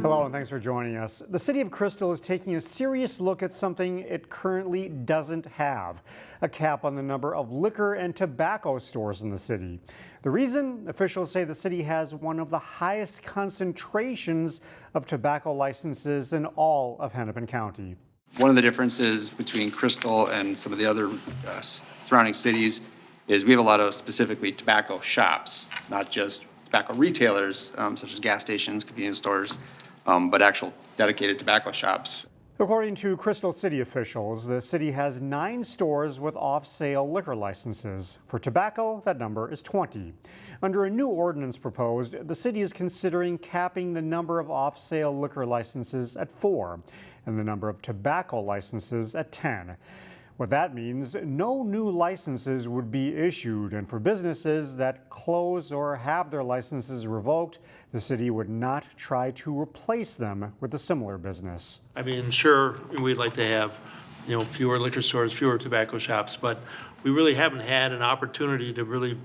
Hello and thanks for joining us. The City of Crystal is taking a serious look at something it currently doesn't have, a cap on the number of liquor and tobacco stores in the city. The reason? Officials say the city has one of the highest concentrations of tobacco licenses in all of Hennepin County. One of the differences between Crystal and some of the other surrounding cities is we have a lot of specifically tobacco shops, not just tobacco retailers, such as gas stations, convenience stores, but actual dedicated tobacco shops. According to Crystal City officials, the city has 9 stores with off-sale liquor licenses. For tobacco, that number is 20. Under a new ordinance proposed, the city is considering capping the number of off-sale liquor licenses at 4 and the number of tobacco licenses at 10. What that means, no new licenses would be issued, and for businesses that close or have their licenses revoked, the city would not try to replace them with a similar business. I mean, sure, we'd like to have, fewer liquor stores, fewer tobacco shops, but we really haven't had an opportunity to really,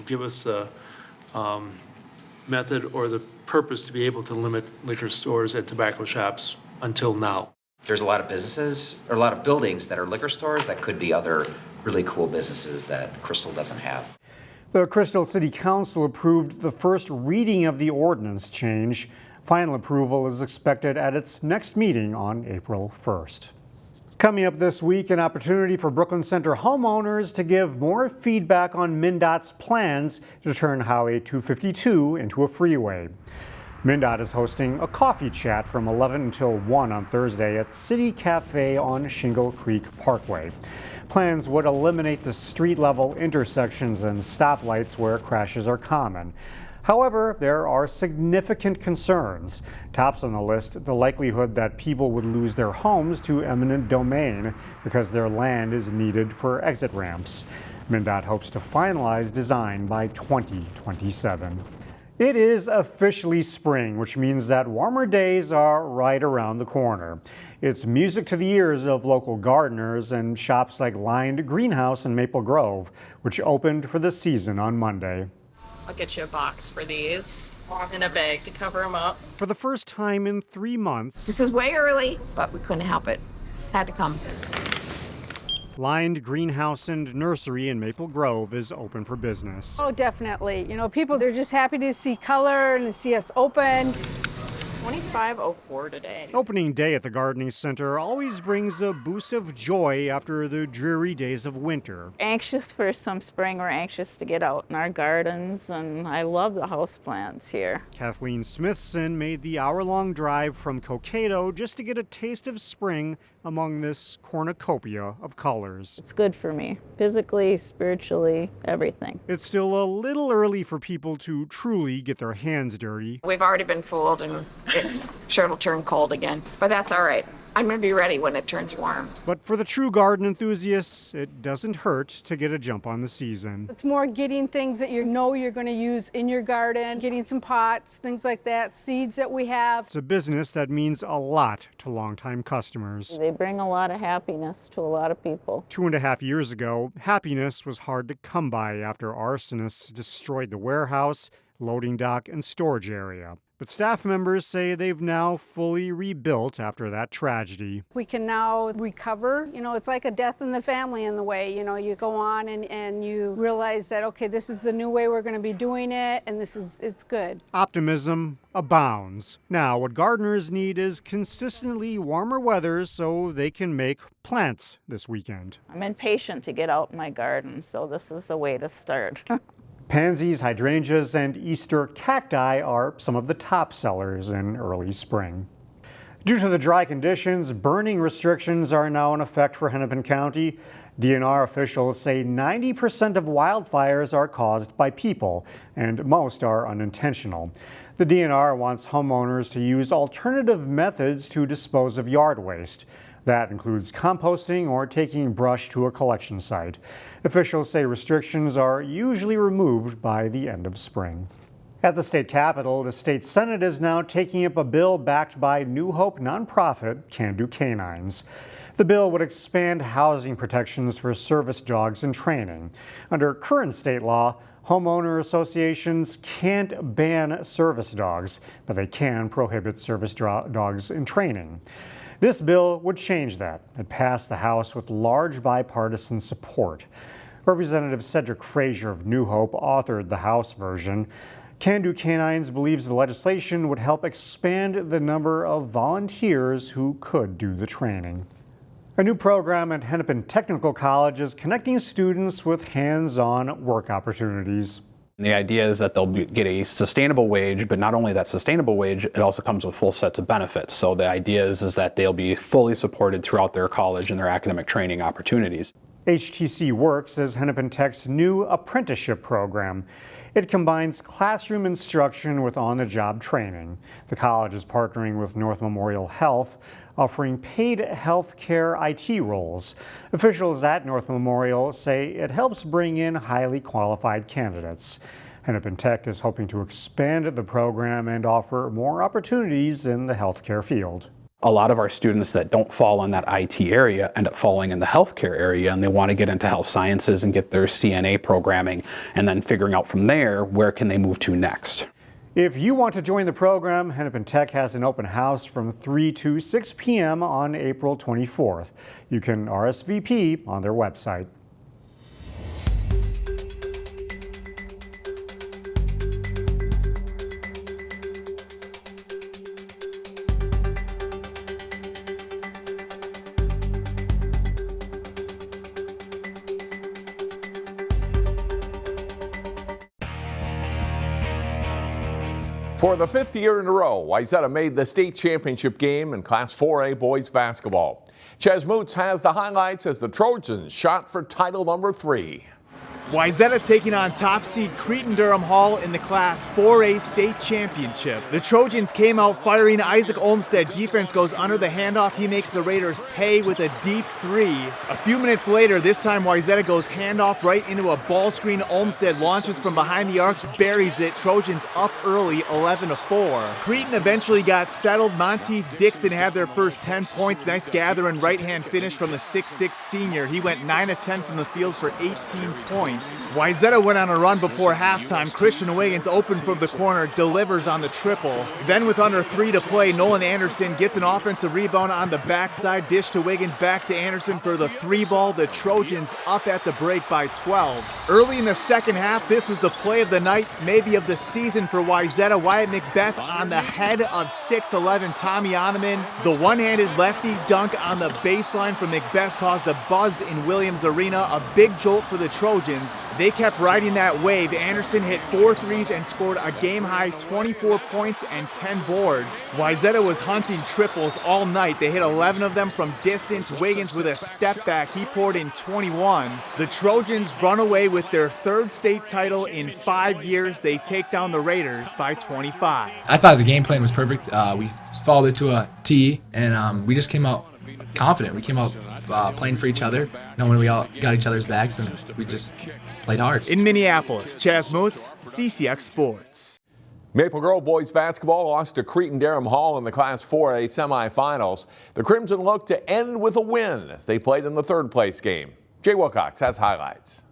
give us the method or the purpose to be able to limit liquor stores and tobacco shops until now. There's a lot of businesses, or a lot of buildings that are liquor stores that could be other really cool businesses that Crystal doesn't have. The Crystal City Council approved the first reading of the ordinance change. Final approval is expected at its next meeting on April 1st. Coming up this week, an opportunity for Brooklyn Center homeowners to give more feedback on MnDOT's plans to turn Highway 252 into a freeway. MnDOT is hosting a coffee chat from 11 until 1 on Thursday at City Cafe on Shingle Creek Parkway. Plans would eliminate the street-level intersections and stoplights where crashes are common. However, there are significant concerns. Tops on the list, the likelihood that people would lose their homes to eminent domain because their land is needed for exit ramps. MnDOT hopes to finalize design by 2027. It is officially spring, which means that warmer days are right around the corner. It's music to the ears of local gardeners and shops like Lynde Greenhouse in Maple Grove, which opened for the season on Monday. I'll get you a box for these and a bag to cover them up. For the first time in 3 months, This is way early, but we couldn't help it. Had to come. Lynde Greenhouse and Nursery in Maple Grove is open for business. Oh, definitely. People, they're just happy to see color and to see us open. 2504 today. Opening day at the gardening center always brings a boost of joy after the dreary days of winter. Anxious for some spring. We're anxious to get out in our gardens, and I love the houseplants here. Kathleen Smithson made the hour-long drive from Cokato just to get a taste of spring among this cornucopia of colors. It's good for me, physically, spiritually, everything. It's still a little early for people to truly get their hands dirty. We've already been fooled, and sure it'll turn cold again. But that's all right. I'm going to be ready when it turns warm. But for the true garden enthusiasts, it doesn't hurt to get a jump on the season. It's more getting things that you're going to use in your garden, getting some pots, things like that, seeds that we have. It's a business that means a lot to longtime customers. They bring a lot of happiness to a lot of people. 2.5 years ago, happiness was hard to come by after arsonists destroyed the warehouse, loading dock, and storage area. But staff members say they've now fully rebuilt after that tragedy. We can now recover. It's like a death in the family in the way. You go on and you realize that, okay, this is the new way we're going to be doing it, and it's good. Optimism abounds. Now, what gardeners need is consistently warmer weather so they can make plants this weekend. I'm impatient to get out in my garden, so this is the way to start. Pansies, hydrangeas, and Easter cacti are some of the top sellers in early spring. Due to the dry conditions, burning restrictions are now in effect for Hennepin County. DNR officials say 90% of wildfires are caused by people, and most are unintentional. The DNR wants homeowners to use alternative methods to dispose of yard waste. That includes composting or taking brush to a collection site. Officials say restrictions are usually removed by the end of spring. At the state capitol, the state senate is now taking up a bill backed by New Hope nonprofit Can Do Canines. The bill would expand housing protections for service dogs in training. Under current state law, Homeowner associations can't ban service dogs, but they can prohibit service dogs in training. This bill would change that. It passed the House with large bipartisan support. Representative Cedric Frazier of New Hope authored the House version. Can Do Canines believes the legislation would help expand the number of volunteers who could do the training. A new program at Hennepin Technical College is connecting students with hands-on work opportunities. The idea is that they'll get a sustainable wage, but not only that sustainable wage, it also comes with full sets of benefits. So the idea is that they'll be fully supported throughout their college and their academic training opportunities. HTC Works is Hennepin Tech's new apprenticeship program. It combines classroom instruction with on-the-job training. The college is partnering with North Memorial Health, offering paid health care IT roles. Officials at North Memorial say it helps bring in highly qualified candidates. Hennepin Tech is hoping to expand the program and offer more opportunities in the healthcare field. A lot of our students that don't fall in that IT area end up falling in the healthcare area, and they want to get into health sciences and get their CNA programming, and then figuring out from there where can they move to next. If you want to join the program, Hennepin Tech has an open house from 3 to 6 p.m. on April 24th. You can RSVP on their website. For the 5th year in a row, Wayzata made the state championship game in Class 4A boys basketball. Ches Moots has the highlights as the Trojans shot for title number 3. Wayzata taking on top seed Cretin-Durham Hall in the Class 4A state championship. The Trojans came out firing. Isaac Olmstead defense goes under the handoff. He makes the Raiders pay with a deep 3. A few minutes later, this time Wayzata goes handoff right into a ball screen. Olmstead launches from behind the arc, buries it. Trojans up early, 11-4. Cretin eventually got settled. Monteith Dixon had their first 10 points. Nice gathering right-hand finish from the 6'6 senior. He went 9-10 from the field for 18 points. Wayzata went on a run before halftime. Christian Wiggins opened from the corner, delivers on the triple. Then with under 3 to play, Nolan Anderson gets an offensive rebound on the backside. Dish to Wiggins, back to Anderson for the 3-ball. The Trojans up at the break by 12. Early in the second half, this was the play of the night, maybe of the season for Wayzata. Wyatt McBeth on the head of 6'11 Tommy Oneman. The one-handed lefty dunk on the baseline from McBeth caused a buzz in Williams Arena. A big jolt for the Trojans. They kept riding that wave. Anderson hit 4 threes and scored a game-high 24 points and 10 boards. Wayzata was hunting triples all night. They hit 11 of them from distance. Wiggins with a step back. He poured in 21. The Trojans run away with their 3rd state title in 5 years. They take down the Raiders by 25. I thought the game plan was perfect. We followed it to a T, and we just came out confident. We came out playing for each other, knowing we all got each other's backs, and we just played hard. In Minneapolis, Ches Moots, CCX Sports. Maple Grove boys basketball lost to Cretin-Durham Hall in the Class 4A semifinals. The Crimson look to end with a win as they played in the 3rd place game. Jay Wilcox has highlights.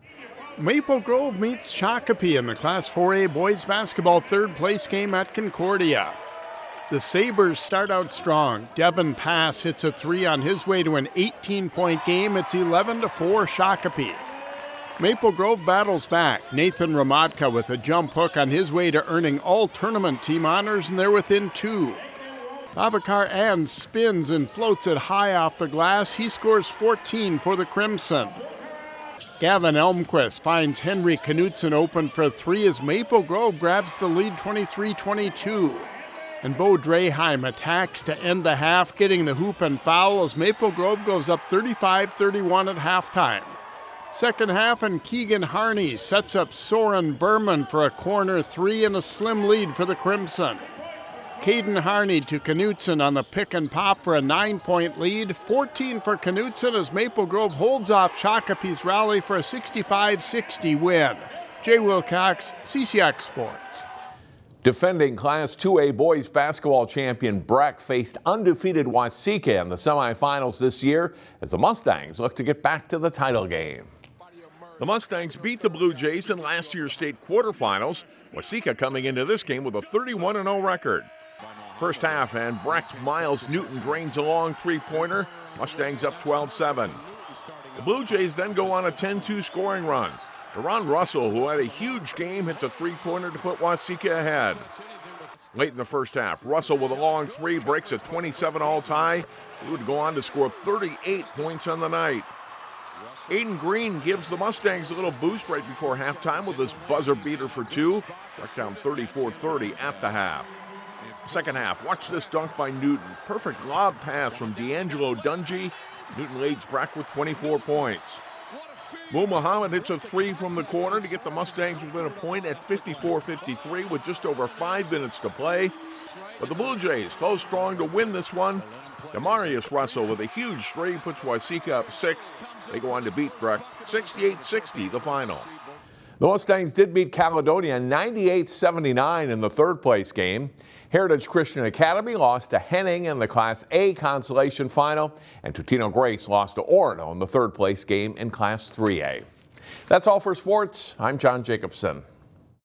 Maple Grove meets Shakopee in the Class 4A boys basketball 3rd place game at Concordia. The Sabres start out strong. Devin Pass hits a 3 on his way to an 18-point game. It's 11-4 Shakopee. Maple Grove battles back. Nathan Ramadka with a jump hook on his way to earning all tournament team honors, and they're within 2. Babacar Ann spins and floats it high off the glass. He scores 14 for the Crimson. Gavin Elmquist finds Henry Knutson open for a 3 as Maple Grove grabs the lead 23-22. And Bo Draheim attacks to end the half, getting the hoop and foul as Maple Grove goes up 35-31 at halftime. Second half, and Keegan Harney sets up Soren Berman for a corner 3 and a slim lead for the Crimson. Caden Harney to Knutson on the pick and pop for a 9-point lead. 14 for Knutson as Maple Grove holds off Shakopee's rally for a 65-60 win. Jay Wilcox, CCX Sports. Defending Class 2A boys basketball champion Breck faced undefeated Waseca in the semifinals this year as the Mustangs look to get back to the title game. The Mustangs beat the Blue Jays in last year's state quarterfinals. Waseca coming into this game with a 31-0 record. First half, and Breck's Miles Newton drains a long three-pointer. Mustangs up 12-7. The Blue Jays then go on a 10-2 scoring run. Deron Russell, who had a huge game, hits a three-pointer to put Waseca ahead. Late in the first half, Russell with a long three breaks a 27-all tie. He would go on to score 38 points on the night. Aiden Green gives the Mustangs a little boost right before halftime with this buzzer beater for two. Breck down 34-30 at the half. Second half, watch this dunk by Newton. Perfect lob pass from D'Angelo Dungy. Newton leads Breck with 24 points. Mo Muhammad hits a three from the corner to get the Mustangs within a point at 54-53 with just over 5 minutes to play. But the Blue Jays close strong to win this one. Demarius Russell with a huge three puts Waseca up 6. They go on to beat Breck 68-60 the final. The Mustangs did beat Caledonia 98-79 in the third place game. Heritage Christian Academy lost to Henning in the Class A consolation final, and Tutino Grace lost to Orono in the third place game in Class 3A. That's all for sports. I'm John Jacobson.